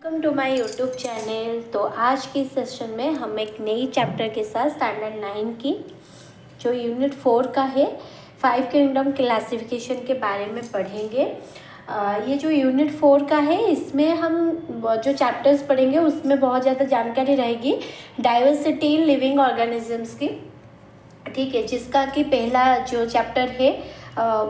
Welcome to my YouTube channel. तो आज की सेशन में हम एक नई चैप्टर के साथ स्टैंडर्ड 9 की जो यूनिट 4 का है 5 किंगडम क्लासिफिकेशन के बारे में पढ़ेंगे। ये जो यूनिट 4 का है इसमें हम जो चैप्टर्स पढ़ेंगे उसमें बहुत ज़्यादा जानकारी रहेगी डाइवर्सिटी इन लिविंग ऑर्गेनिजम्स की, ठीक है, जिसका कि पहला जो चैप्टर है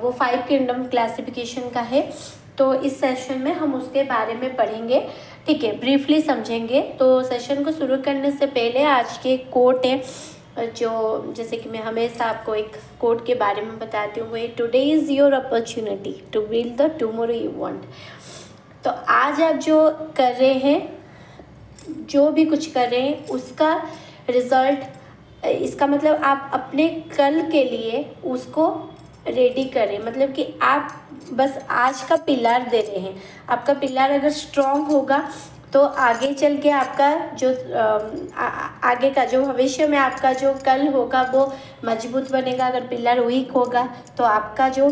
वो 5 किंगडम क्लासिफिकेशन का है। तो इस सेशन में हम उसके बारे में पढ़ेंगे, ठीक है, ब्रीफली समझेंगे। तो सेशन को शुरू करने से पहले आज के कोट है जो जैसे कि मैं हमेशा आपको एक कोट के बारे में बताती हूँ, वो है today is your opportunity to build the tomorrow you want. तो आज आप जो कर रहे हैं, जो भी कुछ कर रहे हैं उसका रिजल्ट, इसका मतलब आप अपने कल के लिए उसको रेडी करें। मतलब कि आप बस आज का पिलर दे रहे हैं। आपका पिलर अगर स्ट्रॉन्ग होगा तो आगे चल के आपका जो आगे का जो भविष्य में आपका जो कल होगा वो मजबूत बनेगा। अगर पिलर वीक होगा तो आपका जो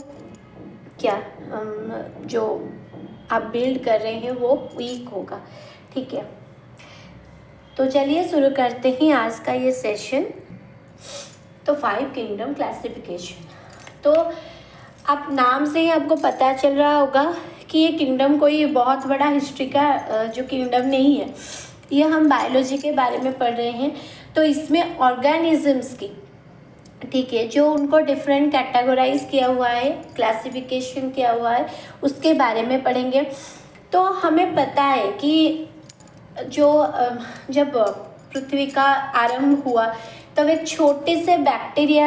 जो आप बिल्ड कर रहे हैं वो वीक होगा, ठीक है। तो चलिए शुरू करते हैं आज का ये सेशन। तो 5 किंगडम क्लासिफिकेशन, तो आप नाम से ही आपको पता चल रहा होगा कि ये किंगडम कोई बहुत बड़ा हिस्ट्री का जो किंगडम नहीं है, ये हम बायोलॉजी के बारे में पढ़ रहे हैं। तो इसमें ऑर्गेनिजम्स की, ठीक है, जो उनको डिफरेंट कैटेगराइज किया हुआ है, क्लासिफिकेशन किया हुआ है, उसके बारे में पढ़ेंगे। तो हमें पता है कि जो जब पृथ्वी का आरंभ हुआ तब एक छोटे से बैक्टीरिया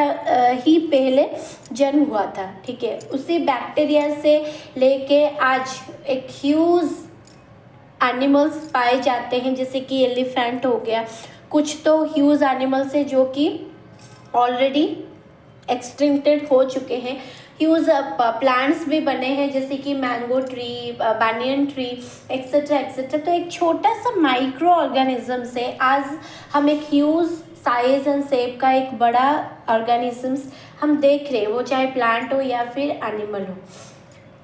ही पहले जन्म हुआ था, ठीक है। उसी बैक्टीरिया से लेके आज एक ह्यूज एनिमल्स पाए जाते हैं, जैसे कि एलिफेंट हो गया। कुछ तो ह्यूज एनिमल्स है जो कि ऑलरेडी एक्सटिंक्टेड हो चुके हैं। ह्यूज प्लांट्स भी बने हैं जैसे कि mango tree, banyan tree, etcetera etcetera. तो एक छोटा सा माइक्रो ऑर्गेनिज्म से आज हम एक ह्यूज साइज एंड शेप का एक बड़ा ऑर्गेनिजम्स हम देख रहे हैं, वो चाहे प्लांट हो या फिर एनिमल हो।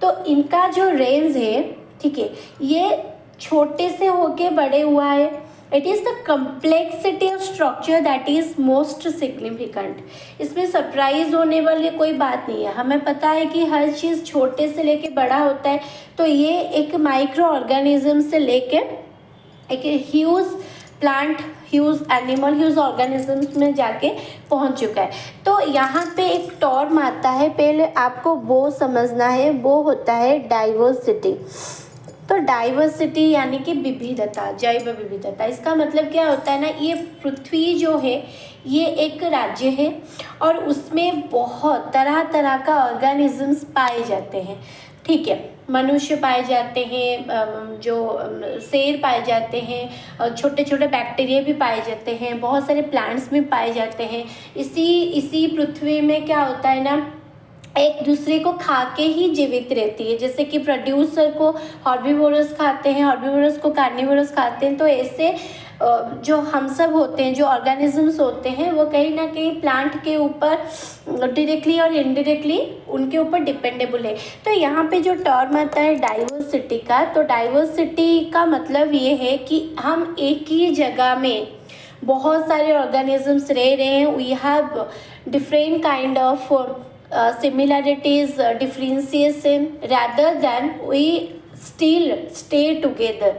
तो इनका जो रेंज है, ठीक है, ये छोटे से होके बड़े हुआ है। It is the complexity of structure that is most significant. इसमें सरप्राइज होने वाली कोई बात नहीं है। हमें पता है कि हर चीज़ छोटे से लेके बड़ा होता है। तो ये एक माइक्रो ऑर्गेनिज्म से लेके एक huge plant, huge animal, huge organisms में जाके पहुंच चुका है। तो यहाँ पे एक टर्म आता है, पहले आपको वो समझना है, वो होता है डाइवर्सिटी। तो डाइवर्सिटी यानी कि विविधता, जैव विविधता। इसका मतलब क्या होता है ना, ये पृथ्वी जो है ये एक राज्य है और उसमें बहुत तरह तरह का ऑर्गेनिजम्स पाए जाते हैं, ठीक है। मनुष्य पाए जाते हैं, जो शेर पाए जाते हैं, छोटे छोटे बैक्टीरिया भी पाए जाते हैं, बहुत सारे प्लांट्स भी पाए जाते हैं। इसी पृथ्वी में क्या होता है ना, एक दूसरे को खा के ही जीवित रहती है। जैसे कि प्रोड्यूसर को हर्बीवोरस खाते हैं, हर्बीवोरस को कार्निवोरस खाते हैं। तो ऐसे जो हम सब होते हैं, जो ऑर्गेनिजम्स होते हैं, वो कहीं ना कहीं प्लांट के ऊपर डायरेक्टली और इनडायरेक्टली उनके ऊपर डिपेंडेबल है। तो यहाँ पे जो टर्म आता है डाइवर्सिटी का, तो डाइवर्सिटी का मतलब ये है कि हम एक ही जगह में बहुत सारे ऑर्गेनिजम्स रह रहे हैं। We have different kind of similarities, differentiation rather than we still stay together।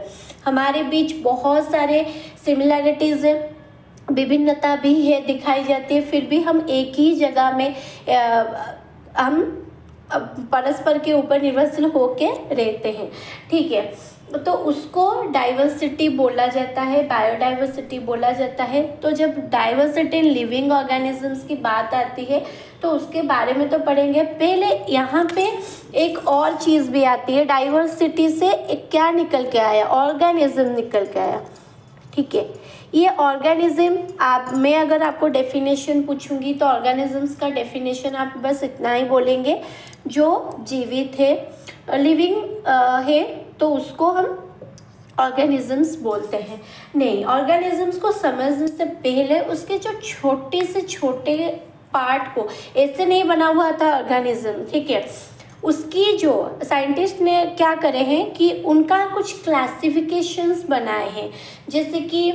हमारे बीच बहुत सारे सिमिलैरिटीज़ है, विभिन्नता भी है, दिखाई जाती है, फिर भी हम एक ही जगह में हम परस्पर के ऊपर निर्भरशील होके रहते हैं, ठीक है। तो उसको डाइवर्सिटी बोला जाता है, बायोडाइवर्सिटी बोला जाता है। तो जब डाइवर्सिटी इन लिविंग ऑर्गेनिजम्स की बात आती है तो उसके बारे में तो पढ़ेंगे। पहले यहाँ पे एक और चीज़ भी आती है, डाइवर्सिटी से एक क्या निकल के आया, ऑर्गेनिज्म निकल के आया, ठीक है। ये ऑर्गेनिज्म, आप मैं अगर आपको डेफिनेशन पूछूंगी तो ऑर्गेनिजम्स का डेफिनेशन आप बस इतना ही बोलेंगे, जो जीवित है, लिविंग है, तो उसको हम ऑर्गेनिजम्स बोलते हैं। नहीं, ऑर्गेनिजम्स को समझने से पहले उसके जो छोटे से छोटे पार्ट को, ऐसे नहीं बना हुआ था ऑर्गेनिज्म, ठीक है, उसकी जो साइंटिस्ट ने क्या करे हैं कि उनका कुछ क्लासिफिकेशंस बनाए हैं। जैसे कि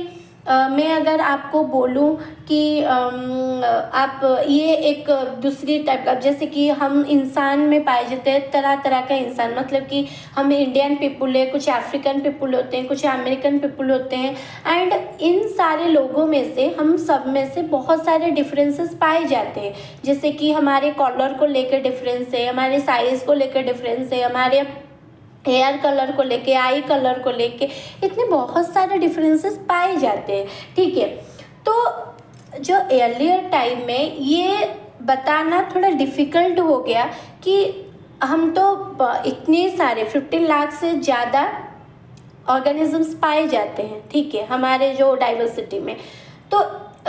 मैं अगर आपको बोलूं कि आप ये एक दूसरी टाइप का, जैसे कि हम इंसान में पाए जाते हैं तरह तरह का इंसान, मतलब कि हम इंडियन पीपल है, कुछ अफ्रीकन पीपल होते हैं, कुछ अमेरिकन पीपल होते हैं, एंड इन सारे लोगों में से हम सब में से बहुत सारे डिफरेंसेस पाए जाते हैं। जैसे कि हमारे कलर को लेकर डिफरेंस है, हमारे साइज़ को लेकर डिफरेंस है, हमारे हेयर कलर को लेके, आई कलर को लेके, इतने बहुत सारे डिफरेंसेस पाए जाते हैं। ठीक है, तो जो अर्लियर टाइम में ये बताना थोड़ा डिफ़िकल्ट हो गया कि हम तो इतने सारे 15 लाख से ज़्यादा ऑर्गेनिजम्स पाए जाते हैं, ठीक है, हमारे जो डाइवर्सिटी में। तो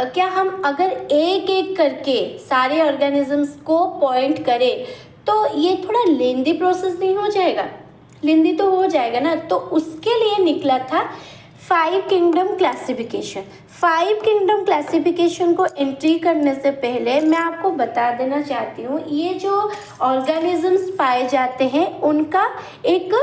क्या हम अगर एक एक करके सारे ऑर्गेनिजम्स को पॉइंट करें तो ये थोड़ा लेंदी प्रोसेस नहीं हो जाएगा? लेंदी तो हो जाएगा ना। तो उसके लिए निकला था 5 किंगडम क्लासिफिकेशन। 5 किंगडम क्लासिफिकेशन को एंट्री करने से पहले मैं आपको बता देना चाहती हूँ, ये जो ऑर्गेनिजम्स पाए जाते हैं उनका एक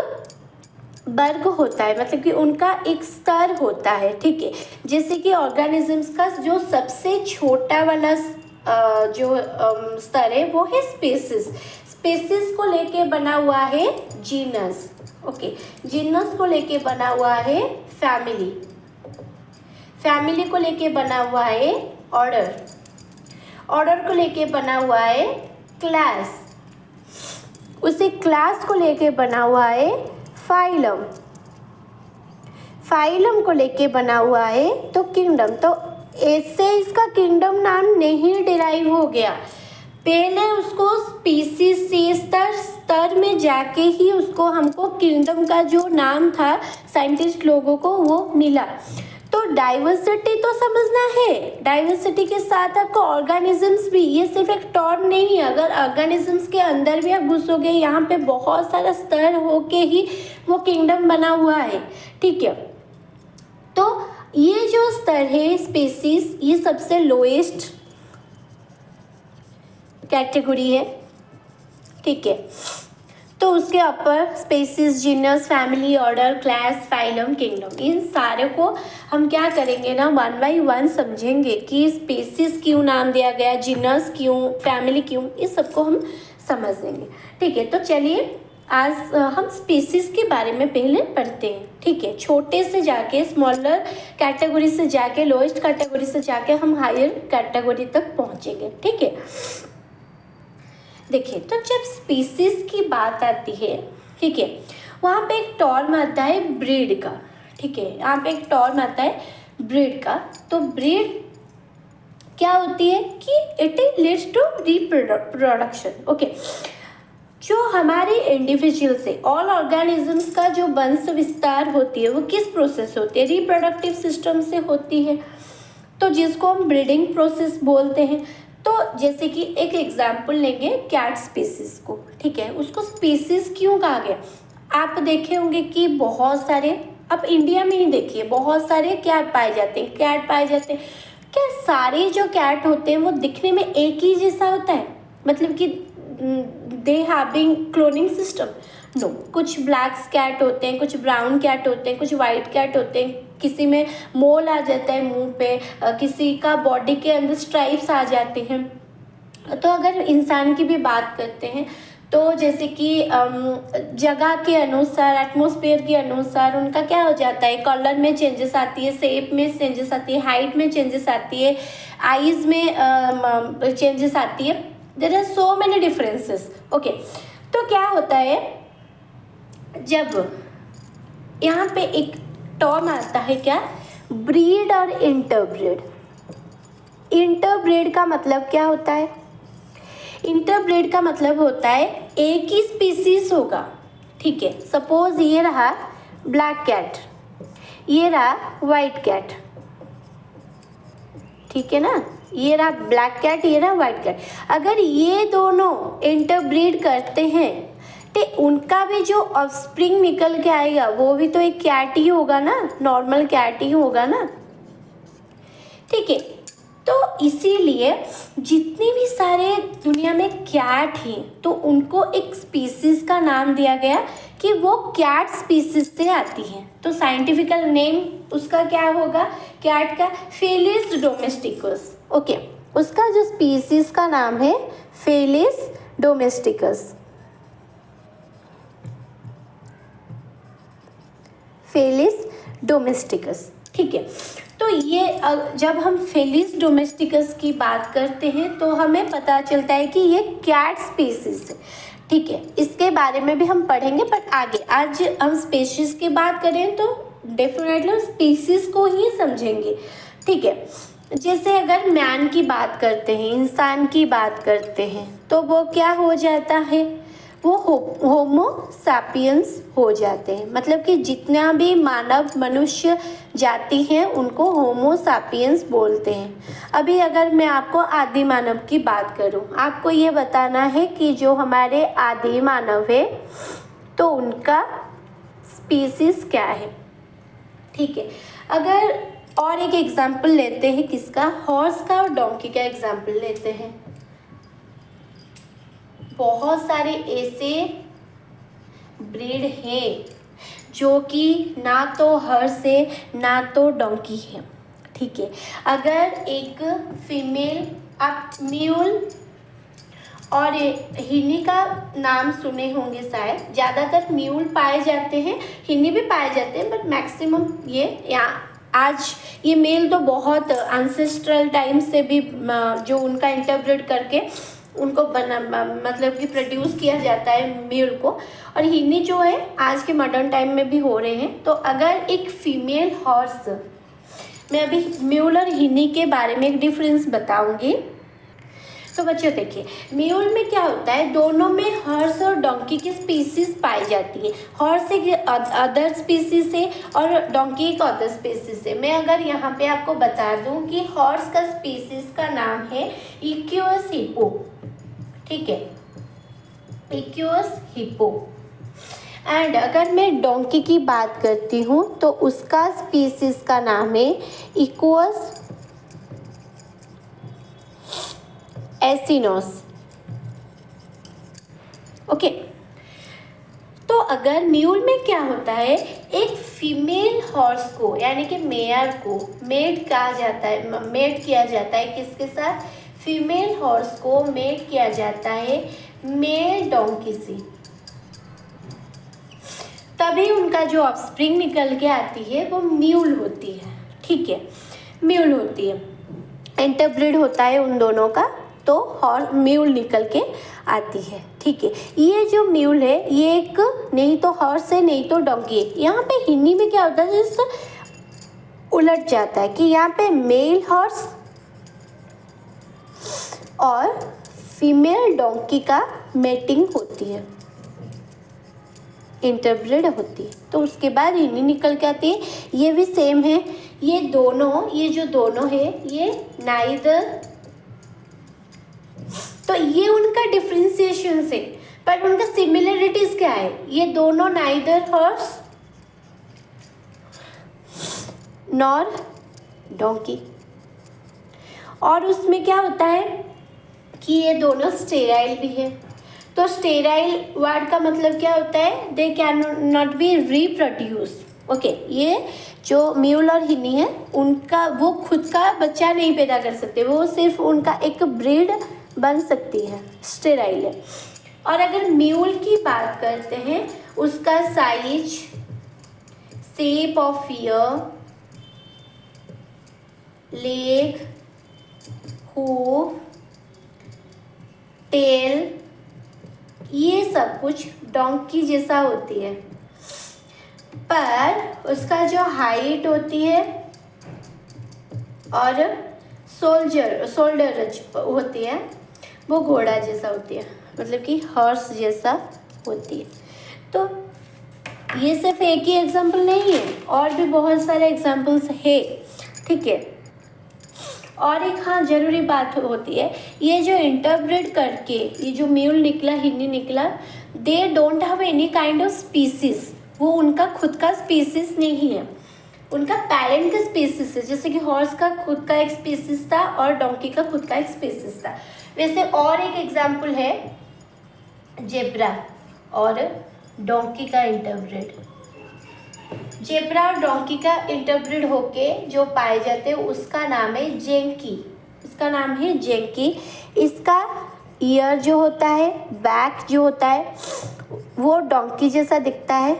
वर्ग होता है, मतलब कि उनका एक स्तर होता है। ठीक है, जैसे कि ऑर्गेनिजम्स का जो सबसे छोटा वाला जो स्तर है वो है स्पीसीज। स्पीसीज को लेके बना हुआ है जीनस। ओके, जीनस को लेके बना हुआ है फैमिली। फैमिली को लेके बना हुआ है ऑर्डर। ऑर्डर को लेके बना हुआ है क्लास। उसी क्लास को लेके बना हुआ है फाइलम। फाइलम को लेके बना हुआ है तो किंगडम। तो ऐसे इसका किंगडम नाम नहीं डिराइव हो गया, पहले उसको स्पीसीज से स्तर में जाके ही उसको हमको किंगडम का जो नाम था साइंटिस्ट लोगों को वो मिला। तो डाइवर्सिटी तो समझना है, डाइवर्सिटी के साथ आपको ऑर्गेनिजम्स भी, ये सिर्फ एक टर्म नहीं है। अगर ऑर्गेनिजम्स के अंदर भी आप घुसोगे, यहाँ पे बहुत सारा स्तर होके ही वो किंगडम बना हुआ है। ठीक है, तो ये जो स्तर है स्पीसीज, ये सबसे लोएस्ट कैटेगरी है। ठीक है, तो उसके upper species, genus, family, order, class, phylum, kingdom, इन सारे को हम क्या करेंगे ना, 1 बाय 1 समझेंगे कि स्पीसीज क्यों नाम दिया गया, जीनस क्यों, फैमिली क्यों, इस सबको हम समझ लेंगे। ठीक है, तो चलिए आज हम स्पीसीज के बारे में पहले पढ़ते हैं। ठीक है, छोटे से जाके स्मॉलर कैटेगरी से जाके लोएस्ट कैटेगरी से जाके हम हायर कैटेगरी तक पहुंचेंगे। ठीक है, देखिए, तो जब स्पीसीज की बात आती है, ठीक है, वहाँ पे एक टर्म आता है ब्रीड का। ठीक है, यहाँ पे एक टर्म आता है ब्रीड का। तो ब्रीड क्या होती है कि it leads to reproduction. Okay, जो हमारे इंडिविजुअल से ऑल ऑर्गेनिजम्स का जो वंश विस्तार होती है वो किस प्रोसेस होती है, रिप्रोडक्टिव सिस्टम से होती है, तो जिसको हम ब्रीडिंग प्रोसेस बोलते हैं। तो जैसे कि एक एग्जाम्पल लेंगे कैट स्पीसीज को। ठीक है, उसको स्पीसीज क्यों कहा गया? आप देखे होंगे कि बहुत सारे, अब इंडिया में ही देखिए, बहुत सारे क्या पाए जाते हैं, कैट पाए जाते हैं। क्या सारे जो कैट होते हैं वो दिखने में एक ही जैसा होता है, मतलब कि they having cloning system? No, कुछ ब्लैक कैट होते हैं, कुछ ब्राउन कैट होते हैं, कुछ वाइट कैट होते हैं, किसी में मोल आ जाता है मुंह पे, किसी का बॉडी के अंदर स्ट्राइप्स आ जाते हैं। तो अगर इंसान की भी बात करते हैं तो जैसे कि जगह के अनुसार, एटमॉस्फेयर के अनुसार उनका क्या हो जाता है, कलर में चेंजेस आती है, शेप में चेंजेस आती है, हाइट में चेंजेस आती है, आईज में चेंजेस आती है। There are so many differences. Okay, तो क्या होता है, जब यहाँ पे एक टर्म आता है क्या, ब्रीड और इंटरब्रीड। इंटरब्रीड का मतलब क्या होता है? इंटरब्रीड का मतलब होता है एक ही स्पीसीज होगा। ठीक है, सपोज ये रहा ब्लैक कैट, ये रहा वाइट कैट, ठीक है ना, ये रहा ब्लैक कैट, ये रहा वाइट कैट। अगर ये दोनों इंटरब्रीड करते हैं तो उनका भी जो ऑफस्प्रिंग निकल के आएगा वो भी तो एक कैट ही होगा ना, नॉर्मल कैट ही होगा ना। ठीक है, तो इसीलिए जितनी भी सारे दुनिया में कैट हैं तो उनको एक स्पीसीज का नाम दिया गया कि वो कैट स्पीसीज से आती हैं। तो साइंटिफिकल नेम उसका क्या होगा कैट का? Felis domesticus. ओके, उसका जो स्पीसीज का नाम है फेलिस डोमेस्टिकस। फेलिस डोमेस्टिकस, ठीक है। तो ये जब हम फेलिस डोमेस्टिकस की बात करते हैं तो हमें पता चलता है कि ये कैट स्पीसीज है, ठीक है। इसके बारे में भी हम पढ़ेंगे, बट आगे आज हम स्पीशीज की बात करें तो डेफिनेटली स्पीसीज को ही समझेंगे, ठीक है। जैसे अगर मैन की बात करते हैं, इंसान की बात करते हैं, तो वो क्या हो जाता है? वो होमो सैपियंस हो जाते हैं। मतलब कि जितना भी मानव मनुष्य जाति हैं उनको होमो सैपियंस बोलते हैं। अभी अगर मैं आपको आदि मानव की बात करूं, आपको ये बताना है कि जो हमारे आदि मानव है तो उनका स्पीसीज क्या है, ठीक है। अगर और एक एग्जाम्पल लेते हैं, किसका? हॉर्स का और डोंकी का एग्जाम्पल लेते हैं। बहुत सारे ऐसे ब्रीड हैं जो कि ना तो हॉर्स है ना तो डोंकी है, ठीक है। अगर एक फीमेल, आप म्यूल और हिनी का नाम सुने होंगे शायद, ज़्यादातर म्यूल पाए जाते हैं, हिनी भी पाए जाते हैं, बट मैक्सिमम ये यहाँ आज ये मेल तो बहुत एंसेस्ट्रल टाइम से भी जो उनका इंटरब्रीड करके उनको बना मतलब कि प्रोड्यूस किया जाता है मेल को, और हिनी जो है आज के मॉडर्न टाइम में भी हो रहे हैं। तो अगर एक फीमेल हॉर्स, मैं अभी म्यूल और हिनी के बारे में एक डिफरेंस बताऊंगी। तो बच्चों देखिए, म्यूल में क्या होता है, दोनों में हॉर्स और डोंकी की स्पीसीज पाई जाती है। हॉर्स एक अदर स्पीसीज है और डोंकी एक अदर स्पीसीज है। मैं अगर यहाँ पे आपको बता दूँ कि हॉर्स का स्पीसीज का नाम है इक्यूअस हिप्पो, ठीक है, इक्यूअस हिप्पो। एंड अगर मैं डोंकी की बात करती हूँ तो उसका स्पीसीज का नाम है इक्वस एसिनोस। ओके, तो अगर म्यूल में क्या होता है, एक फीमेल हॉर्स को यानी कि मेयर को मेट कहा जाता है, मेट किया जाता है किसके साथ? फीमेल हॉर्स को मेट किया जाता है मेल डोंकी से, तभी उनका जो ऑफस्प्रिंग निकल के आती है वो म्यूल होती है, ठीक है, म्यूल होती है। इंटरब्रीड होता है उन दोनों का तो हॉर्स म्यूल निकल के आती है, ठीक है। ये जो म्यूल है ये एक नहीं तो हॉर्स है नहीं तो डोंकी है। यहाँ पे हिंदी में क्या होता है, जिससे उलट जाता है कि यहाँ पे मेल हॉर्स और फीमेल डोंकी का मेटिंग होती है, इंटरब्रीड होती है, तो उसके बाद हिंदी निकल के आती है। ये भी सेम है, ये दोनों, ये जो दोनों है ये नाइदर, तो ये उनका डिफ्रेंसिएशन है, पर उनका सिमिलरिटीज क्या है? ये दोनों नाइदर हॉर्स नॉर डोंकी। और उसमें क्या होता है कि ये दोनों स्टेराइल भी है। तो स्टेराइल वर्ड का मतलब क्या होता है? दे can not B reproduce. Okay, ये जो म्यूल और हिनी है उनका वो खुद का बच्चा नहीं पैदा कर सकते, वो सिर्फ उनका एक ब्रीड बन सकती है, स्टेराइल है। और अगर म्यूल की बात करते हैं, उसका size, shape of ear, leg, hoof, tail, ये सब कुछ डोंकी जैसा होती है, पर उसका जो हाइट होती है और शोल्डर होती है वो घोड़ा जैसा होती है, मतलब कि हॉर्स जैसा होती है। तो ये सिर्फ एक ही एग्जाम्पल नहीं है, और भी बहुत सारे एग्जाम्पल्स है, ठीक है। और एक हाँ ज़रूरी बात होती है, ये जो इंटरब्रीड करके ये जो म्यूल निकला, हिंदी निकला, they don't have any kind of species, वो उनका खुद का स्पीसीज नहीं है, उनका पेरेंट का स्पीसीज है, जैसे कि हॉर्स का खुद का एक स्पीसीज था और डोंकी का खुद का एक स्पीसीज था। वैसे और एक एग्जाम्पल है जेब्रा और डोंकी का इंटरब्रीड। जेब्रा और डोंकी का इंटरब्रीड होके जो पाए जाते हैं उसका नाम है जेंकी। इसका नाम है जेंकी। इसका ईयर जो होता है, बैक जो होता है वो डोंकी जैसा दिखता है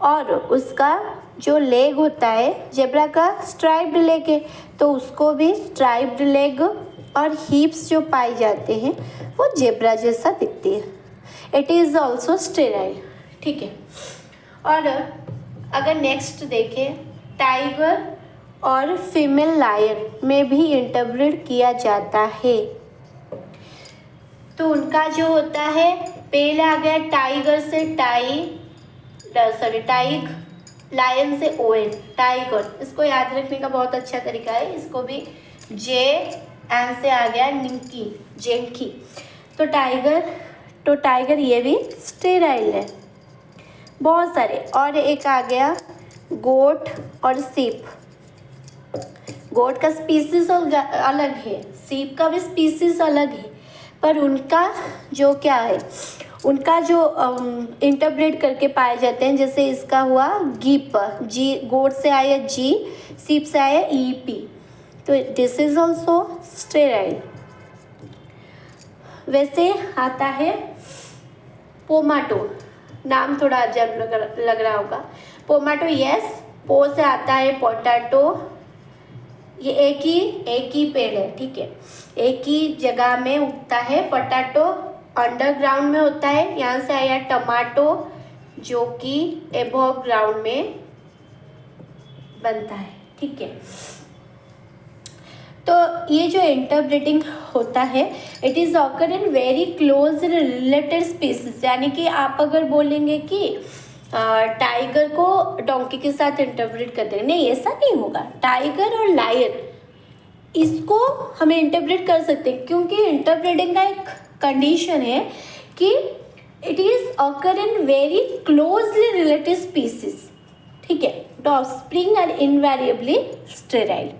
और उसका जो लेग होता है, जेब्रा का स्ट्राइप्ड लेग है तो उसको भी स्ट्राइप्ड लेग और हीप्स जो पाए जाते हैं वो जेब्रा जैसा दिखती है। It is also sterile. ठीक है। और अगर नेक्स्ट देखें, टाइगर और फीमेल लायन में भी इंटरब्रीड किया जाता है। तो उनका जो होता है, पहले आ गया टाइगर से टाइग, लायन से ओएन, टाइगर। इसको याद रखने का बहुत अच्छा तरीका है। इसको भी जे एन से आ गया निंकी, जेंकी। तो टाइगर ये भी स्टेराइल है। बहुत सारे। और एक आ गया गोट और सीप। गोट का स्पीसीज अलग है, सीप का भी स्पीसीज अलग है, पर उनका जो क्या है, उनका जो इंटरब्रीड करके पाए जाते हैं। जैसे इसका हुआ गीप, जी गोट से आया जी, सीप से आया ईपी। तो दिस इज ऑल्सो स्टेराइल। वैसे आता है पोमाटो, नाम थोड़ा अजब लग रहा होगा। पोमाटो, यस, पो से आता है पोटैटो। ये एक ही पेड़ है, ठीक है, एक ही जगह में उगता है। पोटैटो अंडरग्राउंड में होता है। यहाँ से आया टमाटो जो कि एबव ग्राउंड में बनता है। ठीक है। तो ये जो इंटरब्रीडिंग होता है, it is occur in very close related species. यानी कि आप अगर बोलेंगे कि टाइगर को डोंकी के साथ इंटरब्रीड कर देंगे, नहीं, ऐसा नहीं होगा। टाइगर और लायन इसको हमें इंटरब्रीड कर सकते हैं, क्योंकि इंटरब्रीडिंग का एक कंडीशन है कि it is occur in very closely related species. ठीक है। The offspring are invariably sterile.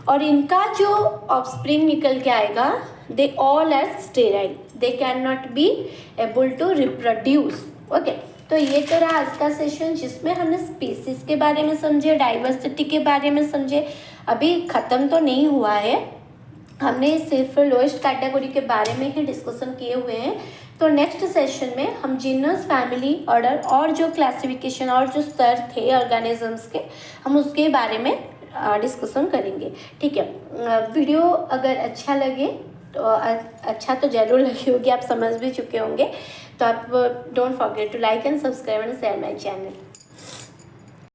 और इनका जो ऑफस्प्रिंग निकल के आएगा, they all are sterile, they can not be able to reproduce. Okay. तो ये तो रहा आज का सेशन, जिसमें हमने स्पीसीज के बारे में समझे, डाइवर्सिटी के बारे में समझे। अभी ख़त्म तो नहीं हुआ है, हमने सिर्फ लोएस्ट कैटेगरी के बारे में ही डिस्कशन किए हुए हैं। तो नेक्स्ट सेशन में हम जीनस, फैमिली, ऑर्डर और जो क्लासिफिकेशन और जो स्तर थे ऑर्गेनिजम्स के, हम उसके बारे में डिस्कशन करेंगे। ठीक है। वीडियो अगर अच्छा लगे तो अच्छा तो ज़रूर लगी होगी, आप समझ भी चुके होंगे। तो आप don't forget to like and subscribe and share my channel.